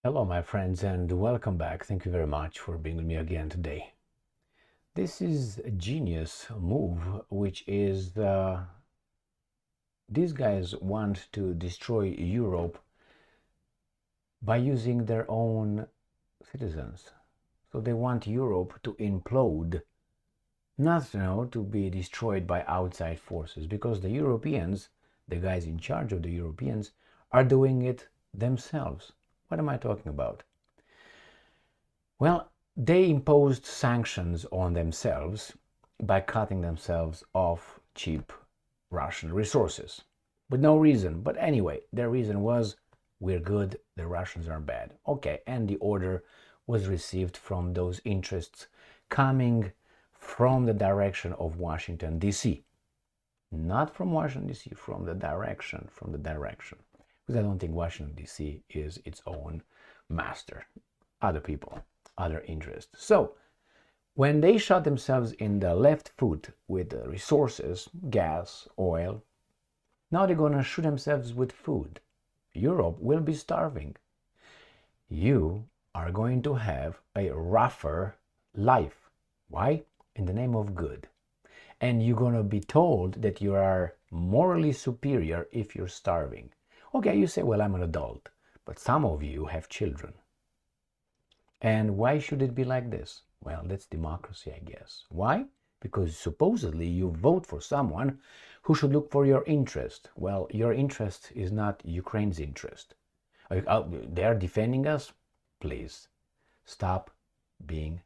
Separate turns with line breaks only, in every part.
Hello, my friends, and welcome back. Thank you very much for being with me again today. This is a genius move, which is these guys want to destroy Europe by using their own citizens. So they want Europe to implode, not to be destroyed by outside forces, because the Europeans, the guys in charge of the Europeans, are doing it themselves. What am I talking about? Well, they imposed sanctions on themselves by cutting themselves off cheap Russian resources. With no reason. But anyway, their reason was, we're good, the Russians are bad. Okay, and the order was received from those interests coming from the direction of Washington, D.C. Not from Washington, D.C., from the direction. Because I don't think Washington, D.C. is its own master. Other people, other interests. So when they shot themselves in the left foot with the resources, gas, oil, now they're going to shoot themselves with food. Europe will be starving. You are going to have a rougher life. Why? In the name of good. And you're going to be told that you are morally superior if you're starving. Okay, you say, well, I'm an adult, but some of you have children. And why should it be like this? Well, that's democracy, I guess. Why? Because supposedly you vote for someone who should look for your interest. Well, your interest is not Ukraine's interest. They're defending us? Please, stop being...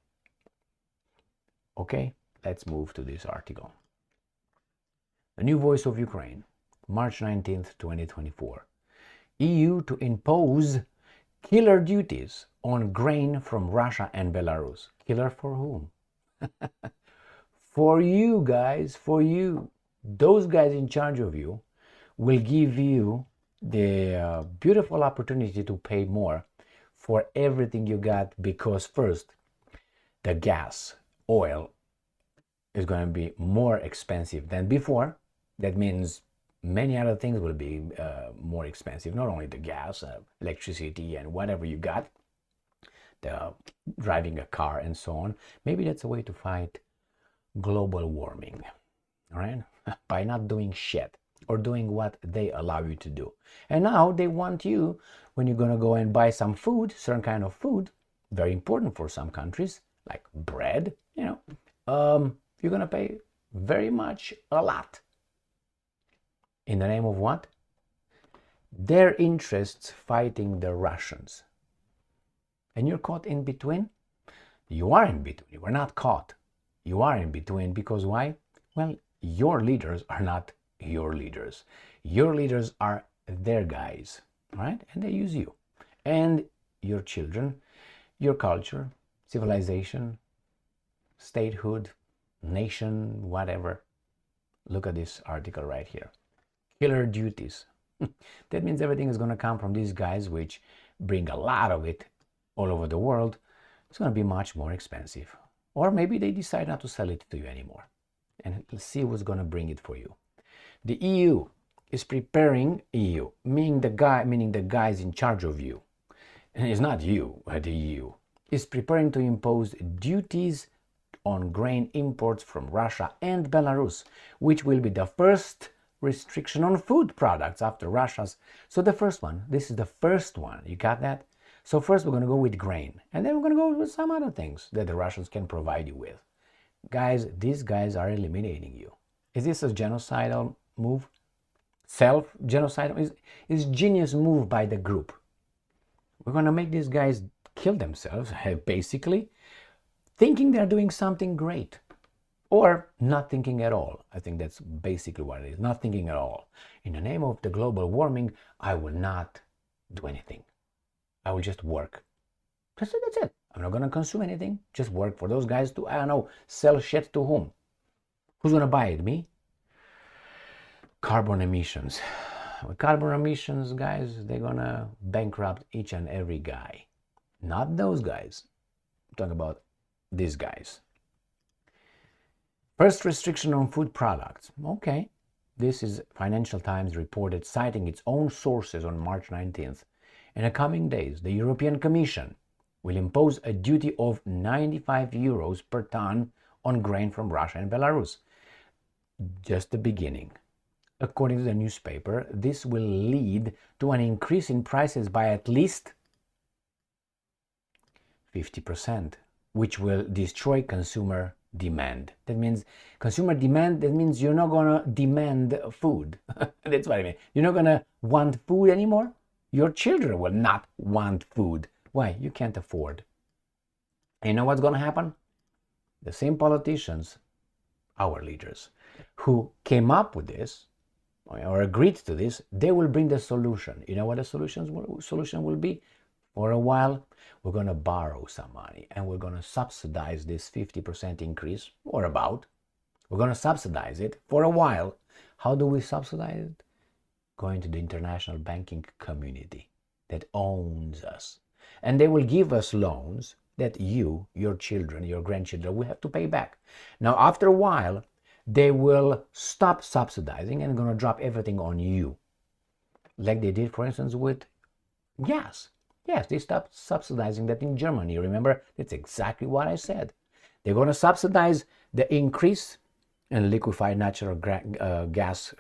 Okay, let's move to this article. The New Voice of Ukraine, March 19th, 2024. EU to impose killer duties on grain from Russia and Belarus. Killer for whom? For you guys, for you. Those guys in charge of you will give you the beautiful opportunity to pay more for everything you got, because first, the gas, oil is going to be more expensive than before. That means many other things will be more expensive, not only the gas, electricity, and whatever you got, the driving a car and so on. Maybe that's a way to fight global warming, all right? By not doing shit or doing what they allow you to do. And now they want you, when you're going to go and buy some food, certain kind of food, very important for some countries, like bread, you're going to pay very much, a lot. In the name of what? Their interests fighting the Russians. And you're caught in between? You are in between. You are not caught. You are in between because why? Well, your leaders are not your leaders. Your leaders are their guys, right? And they use you. And your children, your culture, civilization, statehood, nation, whatever. Look at this article right here. Killer duties. That means everything is going to come from these guys, which bring a lot of it all over the world. It's going to be much more expensive. Or maybe they decide not to sell it to you anymore. And let's see what's going to bring it for you. The EU is preparing, EU, meaning the guys in charge of you. And it's not you, the EU, is preparing to impose duties on grain imports from Russia and Belarus, which will be the first restriction on food products after Russia's. So the first one, this is the first one, you got that? So first we're going to go with grain, and then we're going to go with some other things that the Russians can provide you with. Guys, these guys are eliminating you. Is this a genocidal move? Self-genocidal? Is genius move by the group. We're going to make these guys kill themselves, basically, thinking they're doing something great. Or not thinking at all. I think that's basically what it is. Not thinking at all. In the name of the global warming, I will not do anything. I will just work. That's it. I'm not going to consume anything. Just work for those guys to, I don't know, sell shit to whom? Who's going to buy it? Me? Carbon emissions. With carbon emissions, guys, they're going to bankrupt each and every guy. Not those guys. I'm talking about these guys. First restriction on food products. Okay. This is Financial Times reported, citing its own sources on March 19th. In the coming days, the European Commission will impose a duty of 95 euros per ton on grain from Russia and Belarus. Just the beginning. According to the newspaper, this will lead to an increase in prices by at least 50%, which will destroy consumer demand. That means consumer demand, that means you're not going to demand food. That's what I mean. You're not going to want food anymore. Your children will not want food. Why? You can't afford. And you know what's going to happen? The same politicians, our leaders, who came up with this or agreed to this, they will bring the solution. You know what the solution will be? For a while, we're going to borrow some money and we're going to subsidize this 50% increase, or about. We're going to subsidize it for a while. How do we subsidize it? Going to the international banking community that owns us. And they will give us loans that you, your children, your grandchildren will have to pay back. Now, after a while, they will stop subsidizing and going to drop everything on you. Like they did, for instance, with gas. Yes, they stopped subsidizing that in Germany. Remember, that's exactly what I said. They're going to subsidize the increase in liquefied natural gas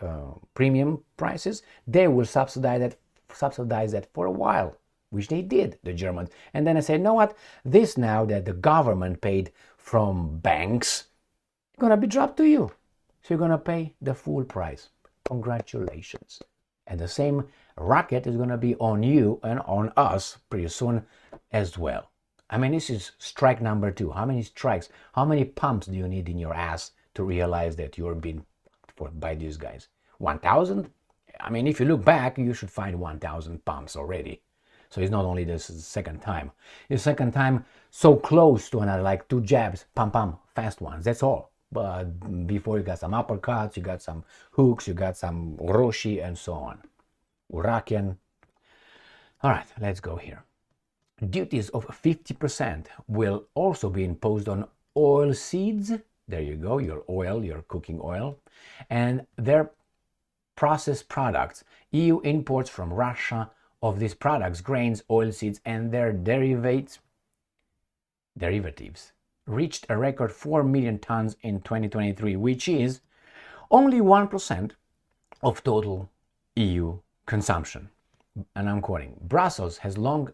premium prices. They will subsidize that for a while, which they did, the Germans. And then I said, you know what? This now that the government paid from banks, going to be dropped to you. So you're going to pay the full price. Congratulations. And the same racket is going to be on you and on us pretty soon as well. I mean, this is strike number 2. How many strikes, how many pumps do you need in your ass to realize that you're being fucked by these guys? 1,000? I mean, if you look back, you should find 1,000 pumps already. So it's not only the second time. The second time, so close to another, like 2 jabs, pam, fast ones, that's all. But before you got some uppercuts, you got some hooks, you got some roshi and so on. Urakian. All right, let's go here. Duties of 50% will also be imposed on oil seeds. There you go, your oil, your cooking oil, and their processed products. EU imports from Russia of these products, grains, oil seeds, and their derivatives, reached a record 4 million tons in 2023, which is only 1% of total EU consumption. And I'm quoting, Brussels has long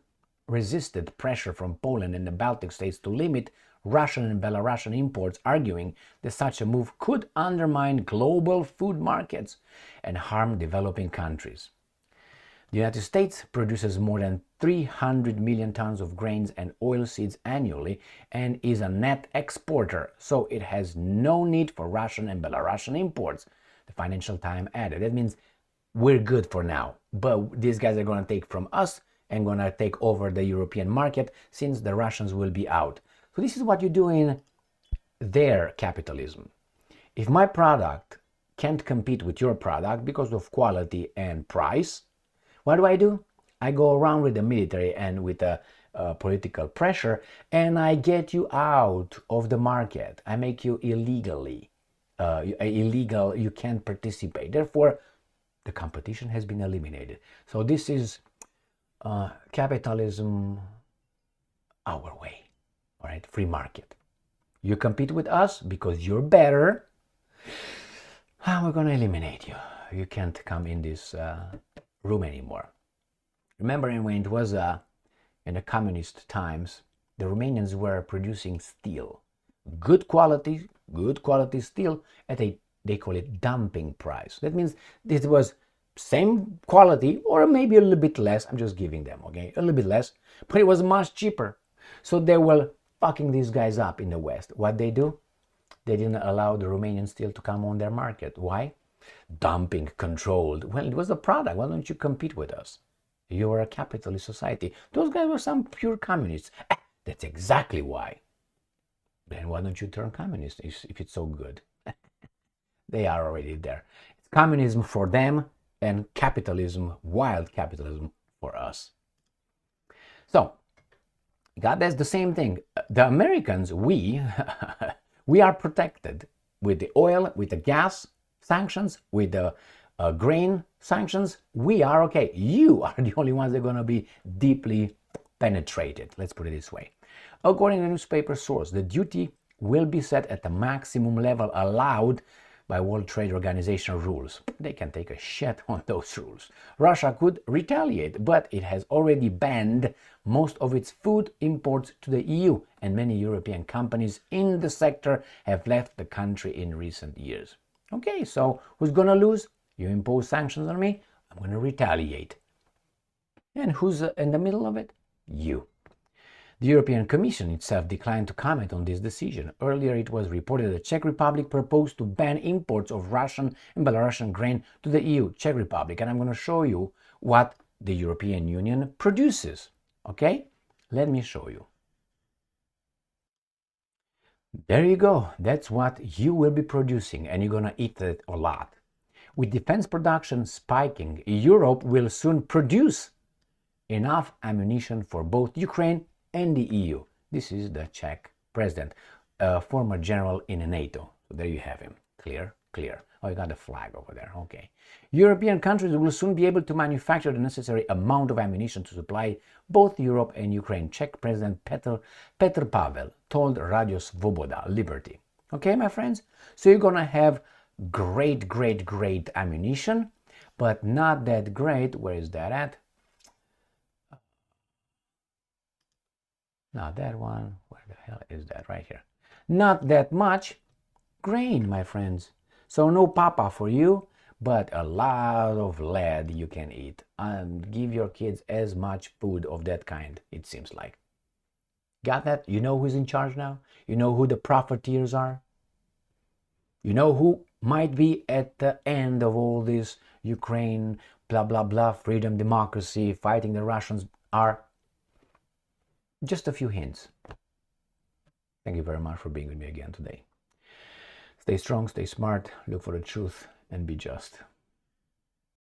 resisted pressure from Poland and the Baltic states to limit Russian and Belarusian imports, arguing that such a move could undermine global food markets and harm developing countries. The United States produces more than 300 million tons of grains and oilseeds annually and is a net exporter, so it has no need for Russian and Belarusian imports, the Financial Times added. That means we're good for now, but these guys are going to take from us and going to take over the European market since the Russians will be out. So this is what you do in their capitalism. If my product can't compete with your product because of quality and price, what do? I go around with the military and with the political pressure, and I get you out of the market. I make you illegal. You can't participate. Therefore, the competition has been eliminated. So this is capitalism our way. All right, free market. You compete with us because you're better. We're going to eliminate you. You can't come in this room anymore. Remember when it was in the communist times, the Romanians were producing steel, good quality steel at they call it dumping price. That means this was same quality or maybe a little bit less. I'm just giving them, okay, a little bit less, but it was much cheaper. So they were fucking these guys up in the West. What they do? They didn't allow the Romanian steel to come on their market. Why? Dumping, controlled. Well, it was the product. Why don't you compete with us? You are a capitalist society. Those guys were some pure communists. That's exactly why. Then why don't you turn communist if it's so good? They are already there. It's communism for them and capitalism, wild capitalism for us. So, God, that's the same thing. The Americans, we are protected with the oil, with the gas sanctions, with the grain sanctions, we are okay. You are the only ones that are going to be deeply penetrated. Let's put it this way. According to the newspaper source, the duty will be set at the maximum level allowed by World Trade Organization rules. They can take a shit on those rules. Russia could retaliate, but it has already banned most of its food imports to the EU, and many European companies in the sector have left the country in recent years. Okay, so who's gonna lose? You impose sanctions on me, I'm gonna retaliate. And who's in the middle of it? You. The European Commission itself declined to comment on this decision. Earlier, it was reported the Czech Republic proposed to ban imports of Russian and Belarusian grain to the EU, Czech Republic. And I'm going to show you what the European Union produces. Okay? Let me show you. There you go. That's what you will be producing, and you're going to eat it a lot. With defense production spiking, Europe will soon produce enough ammunition for both Ukraine and the EU. This is the Czech president, a former general in NATO. So there you have him. Clear, clear. Oh, you got the flag over there. Okay. European countries will soon be able to manufacture the necessary amount of ammunition to supply both Europe and Ukraine. Czech President Petr Pavel told Radio Svoboda, Liberty. Okay, my friends? So you're going to have great ammunition, but not that great. Where is that at? Not that one. Where the hell is that? Right here. Not that much grain, my friends. So no papa for you, but a lot of lead you can eat. And give your kids as much food of that kind, it seems like. Got that? You know who's in charge now? You know who the profiteers are? You know who might be at the end of all this Ukraine, blah, blah, blah, freedom, democracy, fighting the Russians are? Just a few hints. Thank you very much for being with me again today. Stay strong, stay smart, look for the truth, and be just.